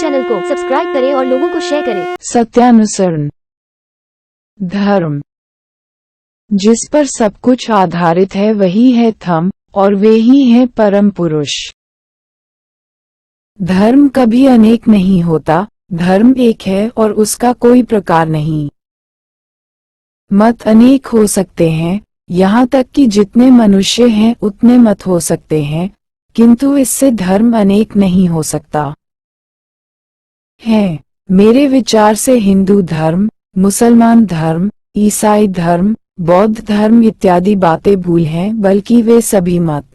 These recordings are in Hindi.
चैनल को सब्सक्राइब करें और लोगों को शेयर करें। सत्यानुसरण धर्म जिस पर सब कुछ आधारित है वही है धम्म और वे ही है परम पुरुष। धर्म कभी अनेक नहीं होता, धर्म एक है और उसका कोई प्रकार नहीं। मत अनेक हो सकते हैं, यहाँ तक कि जितने मनुष्य हैं उतने मत हो सकते हैं, किंतु इससे धर्म अनेक नहीं हो सकता है। मेरे विचार से हिंदू धर्म, मुसलमान धर्म, ईसाई धर्म, बौद्ध धर्म इत्यादि बातें भूल हैं, बल्कि वे सभी मत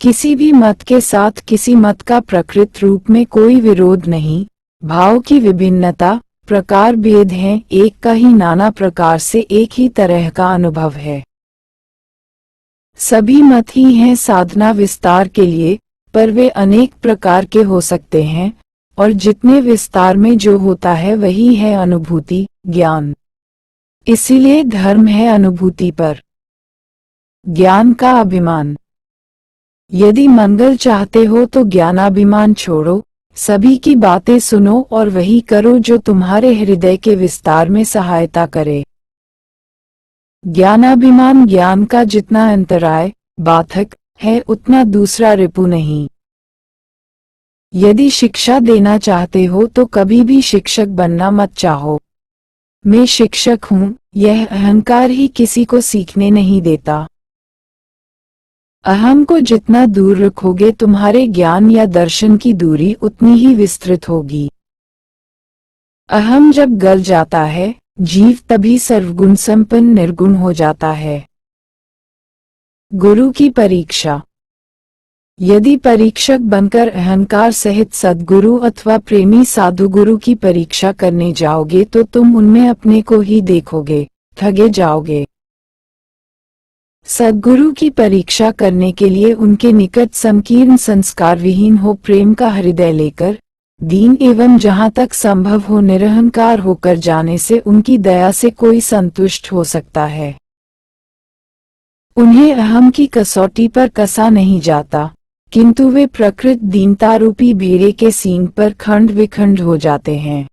किसी भी मत के साथ किसी मत का प्रकृत रूप में कोई विरोध नहीं। भाव की विभिन्नता, प्रकार भेद हैं, एक का ही नाना प्रकार से एक ही तरह का अनुभव है। सभी मत ही हैं साधना विस्तार के लिए, पर वे अनेक प्रकार के हो सकते हैं, और जितने विस्तार में जो होता है वही है अनुभूति, ज्ञान। इसीलिए धर्म है अनुभूति पर ज्ञान का अभिमान। यदि मंगल चाहते हो तो ज्ञानाभिमान छोड़ो, सभी की बातें सुनो और वही करो जो तुम्हारे हृदय के विस्तार में सहायता करे। ज्ञानाभिमान ज्ञान का जितना अंतराय बाधक है उतना दूसरा रिपु नहीं। यदि शिक्षा देना चाहते हो तो कभी भी शिक्षक बनना मत चाहो। मैं शिक्षक हूँ, यह अहंकार ही किसी को सीखने नहीं देता। अहम को जितना दूर रखोगे तुम्हारे ज्ञान या दर्शन की दूरी उतनी ही विस्तृत होगी। अहम जब गल जाता है, जीव तभी सर्वगुण संपन्न निर्गुण हो जाता है। गुरु की परीक्षा। यदि परीक्षक बनकर अहंकार सहित सद्गुरु अथवा प्रेमी साधु गुरु की परीक्षा करने जाओगे तो तुम उनमें अपने को ही देखोगे, ठगे जाओगे। सद्गुरु की परीक्षा करने के लिए उनके निकट संकीर्ण संस्कार विहीन हो प्रेम का हृदय लेकर, दीन एवं जहाँ तक संभव हो निरहंकार होकर जाने से उनकी दया से कोई संतुष्ट हो सकता है। उन्हें अहम की कसौटी पर कसा नहीं जाता, किंतु वे प्रकृत दीनता रूपी भेड़े के सींग पर खंड विखंड हो जाते हैं।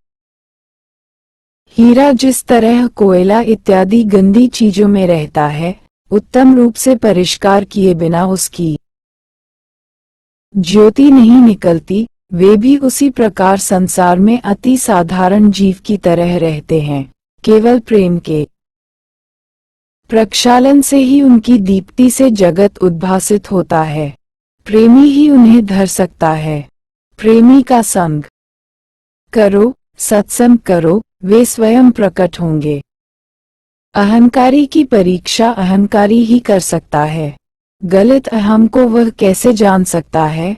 हीरा जिस तरह कोयला इत्यादि गंदी चीजों में रहता है, उत्तम रूप से परिष्कार किए बिना उसकी ज्योति नहीं निकलती, वे भी उसी प्रकार संसार में अति साधारण जीव की तरह रहते हैं। केवल प्रेम के प्रक्षालन से ही उनकी दीप्ति से जगत उद्भासित होता है। प्रेमी ही उन्हें धर सकता है। प्रेमी का संग करो, सत्संग करो, वे स्वयं प्रकट होंगे। अहंकारी की परीक्षा अहंकारी ही कर सकता है। गलत अहम को वह कैसे जान सकता है?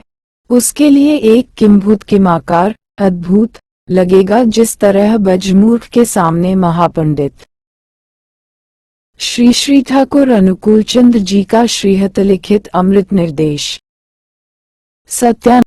उसके लिए एक किंभूत किमाकार अद्भुत लगेगा, जिस तरह बजमूर्ख के सामने महापंडित। श्री श्री ठाकुर अनुकूल चंद्र जी का श्रीहत लिखित अमृत निर्देश। सत्या